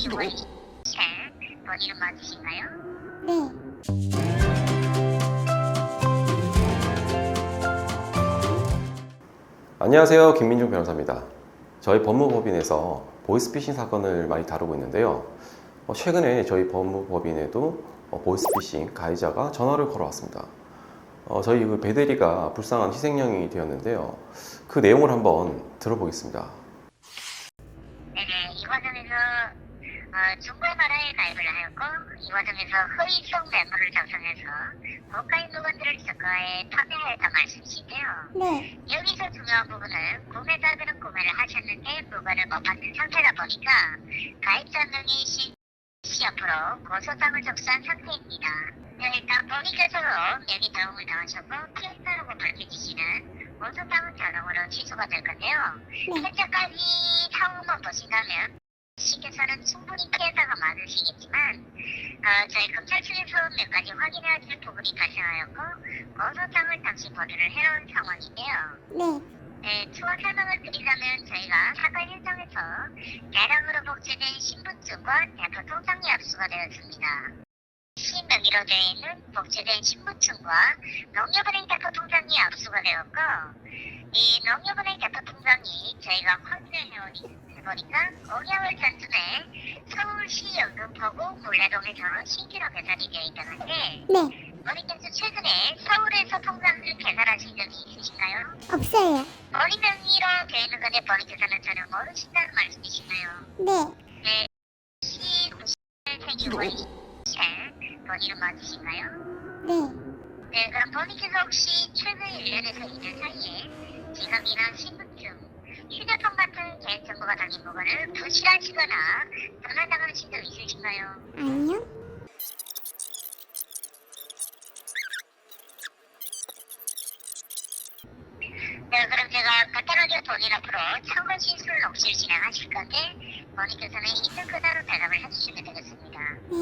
김원희 씨, 본인은 맞으신가요? 네. 안녕하세요. 김민중 변호사입니다. 저희 법무법인에서 보이스피싱 사건을 많이 다루고 있는데요. 최근에 저희 법무법인에도 보이스피싱 가해자가 전화를 걸어왔습니다. 저희 그 배대리가 불쌍한 희생양이 되었는데요. 그 내용을 한번 들어보겠습니다. 네네, 이 과정에서 중고마라에 가입을 하였고 이 과정에서 허위성 메모를 작성해서 고가의 물건들을 저가에 판매하였단 말씀이신데요. 네. 여기서 중요한 부분은 구매자들은 구매를 하셨는데 물건을 못 받는 상태다 보니까 가입자 명의 시 앞으로 고소장을 접수한 상태입니다. 네, 일단 본인께서도 명의 도움을 당하셨고 피해자라고 밝혀지시는 고소장은 자동으로 취소가 될 건데요. 네. 현재까지 상황만 보신다면 씨께서는 충분히 피해자가 많으시겠지만 저희 검찰 측에서 몇 가지 확인해야 될 부분이 발생하였고 고소장을 당시 보류를 해놓은 상황인데요. 네. 네, 추가 설명을 드리자면 저희가 사건 현장에서 대량으로 복제된 신분증과 대표 통장이 압수가 되었습니다. 시명의로 되어 있는 복제된 신분증과 농협은행 대표 통장이 압수가 되었고 이 농협은행 대표 통장이 저희가 확인을 해보니까 5개월 전쯤에 서울시 영등포구 물레동에서 신규로 개설이 되어 있다는데 네. 본인께서 최근에 서울에서 통장을 개설하신 적이 있으신가요? 없어요. 본인 명의로 되어 있는 건데 본인께서는 전혀 모르신다는 말씀이신가요? 네. 네, 시 90년생이 원리 본인은 맞으신가요? 네. 네, 그럼 본인께서 혹시 최근 1년에서 2년 사이에 지갑이나 신분증, 휴대폰 같은 개인정보가 담긴 물건을 부실하시거나 전화당하신 적 있으신가요? 아니요. 네, 그럼 제가 간단하게 본인 앞으로 참고 진술을 녹취를 진행하실 건데 본인께서는 있는 그대로 대답을 해주시면 되겠습니다. 네.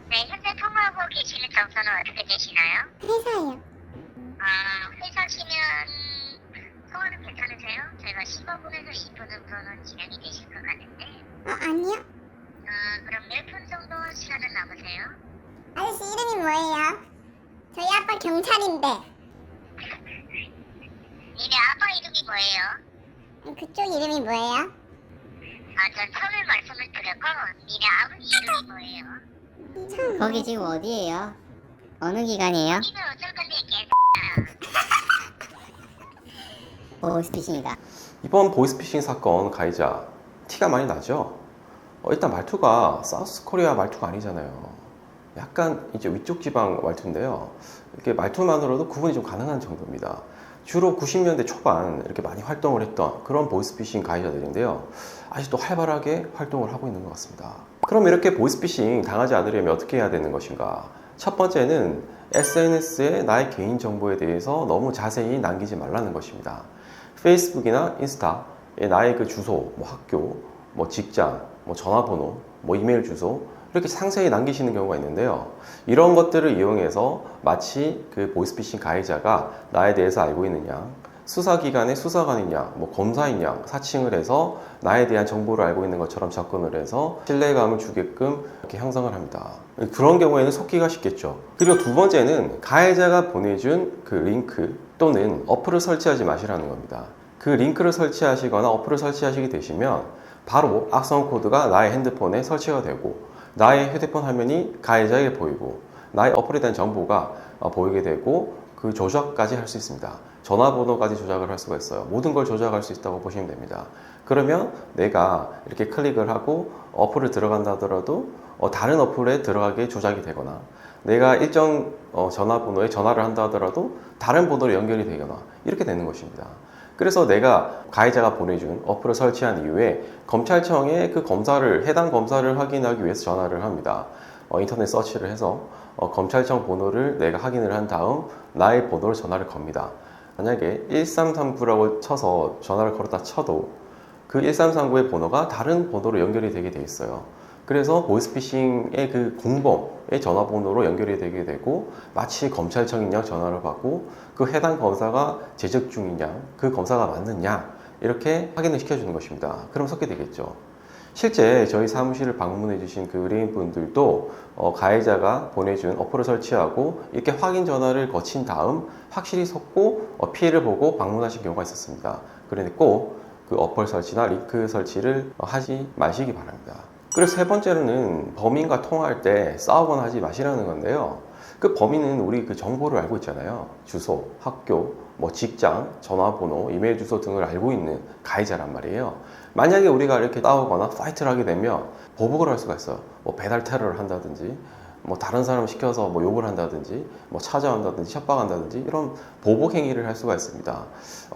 네, 현재 통화하고 계시는 장소는 어떻게 되시나요? 회사요. 회사시면 통화는 괜찮으세요? 저희가 15분에서 20분 정도는 진행이 되실 것 같은데 아니요. 그럼 몇 분 정도 시간은 남으세요? 아저씨 이름이 뭐예요? 저희 아빠 경찰인데. 니네 아빠 이름이 뭐예요? 그쪽 이름이 뭐예요? 전 처음에 말씀을 드렸고 니네 아버지 이름이 뭐예요? 처음. 거기 지금 어디예요? 어느 기관이에요? 니는 어쩔 건데 개 보이스피싱이다. 이번 보이스피싱 사건 가해자 티가 많이 나죠? 일단 말투가 사우스 코리아 말투가 아니잖아요. 약간 이제 위쪽 지방 말투인데요. 이렇게 말투만으로도 구분이 좀 가능한 정도입니다. 주로 90년대 초반 이렇게 많이 활동을 했던 그런 보이스피싱 가해자들인데요. 아직도 활발하게 활동을 하고 있는 것 같습니다. 그럼 이렇게 보이스피싱 당하지 않으려면 어떻게 해야 되는 것인가? 첫 번째는 SNS에 나의 개인정보에 대해서 너무 자세히 남기지 말라는 것입니다. 페이스북이나 인스타에 나의 그 주소, 학교, 직장, 전화번호, 이메일 주소 이렇게 상세히 남기시는 경우가 있는데요. 이런 것들을 이용해서 마치 그 보이스피싱 가해자가 나에 대해서 알고 있는 양, 수사기관의 수사관이냐, 검사이냐 사칭을 해서 나에 대한 정보를 알고 있는 것처럼 접근을 해서 신뢰감을 주게끔 이렇게 형성을 합니다. 그런 경우에는 속기가 쉽겠죠. 그리고 두 번째는 가해자가 보내준 그 링크 또는 어플을 설치하지 마시라는 겁니다. 그 링크를 설치하시거나 어플을 설치하시게 되시면 바로 악성 코드가 나의 핸드폰에 설치가 되고 나의 휴대폰 화면이 가해자에게 보이고 나의 어플에 대한 정보가 보이게 되고 그 조작까지 할 수 있습니다. 전화번호까지 조작을 할 수가 있어요. 모든 걸 조작할 수 있다고 보시면 됩니다. 그러면 내가 이렇게 클릭을 하고 어플을 들어간다 하더라도 다른 어플에 들어가게 조작이 되거나 내가 일정 전화번호에 전화를 한다 하더라도 다른 번호로 연결이 되거나 이렇게 되는 것입니다. 그래서 내가 가해자가 보내준 어플을 설치한 이후에 검찰청에 그 해당 검사를 확인하기 위해서 전화를 합니다. 인터넷 서치를 해서 검찰청 번호를 내가 확인을 한 다음 나의 번호를 전화를 겁니다. 만약에 1339라고 쳐서 전화를 걸었다 쳐도 그 1339의 번호가 다른 번호로 연결이 되게 돼 있어요. 그래서 보이스피싱의 그 공범의 전화번호로 연결이 되게 되고 마치 검찰청인 양 전화를 받고 그 해당 검사가 재직 중이냐 그 검사가 맞느냐 이렇게 확인을 시켜주는 것입니다. 그럼 섞게 되겠죠. 실제 저희 사무실을 방문해 주신 그 의뢰인분들도 가해자가 보내준 어플을 설치하고 이렇게 확인 전화를 거친 다음 확실히 속고 피해를 보고 방문하신 경우가 있었습니다. 그러니 꼭 그 어플 설치나 링크 설치를 하지 마시기 바랍니다. 그리고 세 번째로는 범인과 통화할 때 싸우거나 하지 마시라는 건데요. 그 범인은 우리 그 정보를 알고 있잖아요. 주소, 학교, 뭐 직장, 전화번호, 이메일 주소 등을 알고 있는 가해자란 말이에요. 만약에 우리가 이렇게 싸우거나 파이트를 하게 되면 보복을 할 수가 있어요. 뭐 배달 테러를 한다든지, 뭐 다른 사람 시켜서 뭐 욕을 한다든지, 뭐 찾아온다든지, 협박한다든지 이런 보복 행위를 할 수가 있습니다.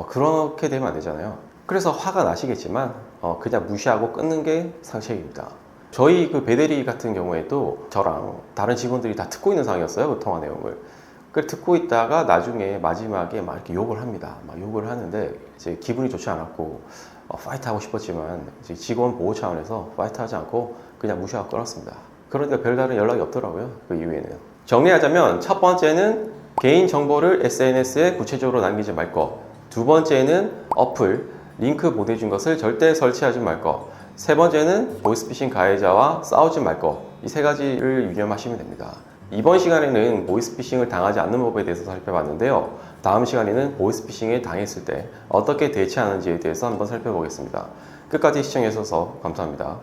그렇게 되면 안 되잖아요. 그래서 화가 나시겠지만 그냥 무시하고 끊는 게 상책입니다. 저희 그 배대리 같은 경우에도 저랑 다른 직원들이 다 듣고 있는 상황이었어요. 그 통화 내용을. 그걸 듣고 있다가 나중에 마지막에 막 이렇게 욕을 합니다. 막 욕을 하는데 이제 기분이 좋지 않았고 파이트 하고 싶었지만 이제 직원 보호 차원에서 파이트 하지 않고 그냥 무시하고 끊었습니다. 그러니까 별다른 연락이 없더라고요. 그 이후에는. 정리하자면 첫 번째는 개인 정보를 SNS에 구체적으로 남기지 말 것. 두 번째는 어플, 링크 보내준 것을 절대 설치하지 말 것. 세 번째는 보이스피싱 가해자와 싸우지 말 것. 이 세 가지를 유념하시면 됩니다. 이번 시간에는 보이스피싱을 당하지 않는 법에 대해서 살펴봤는데요. 다음 시간에는 보이스피싱에 당했을 때 어떻게 대처하는지에 대해서 한번 살펴보겠습니다. 끝까지 시청해 주셔서 감사합니다.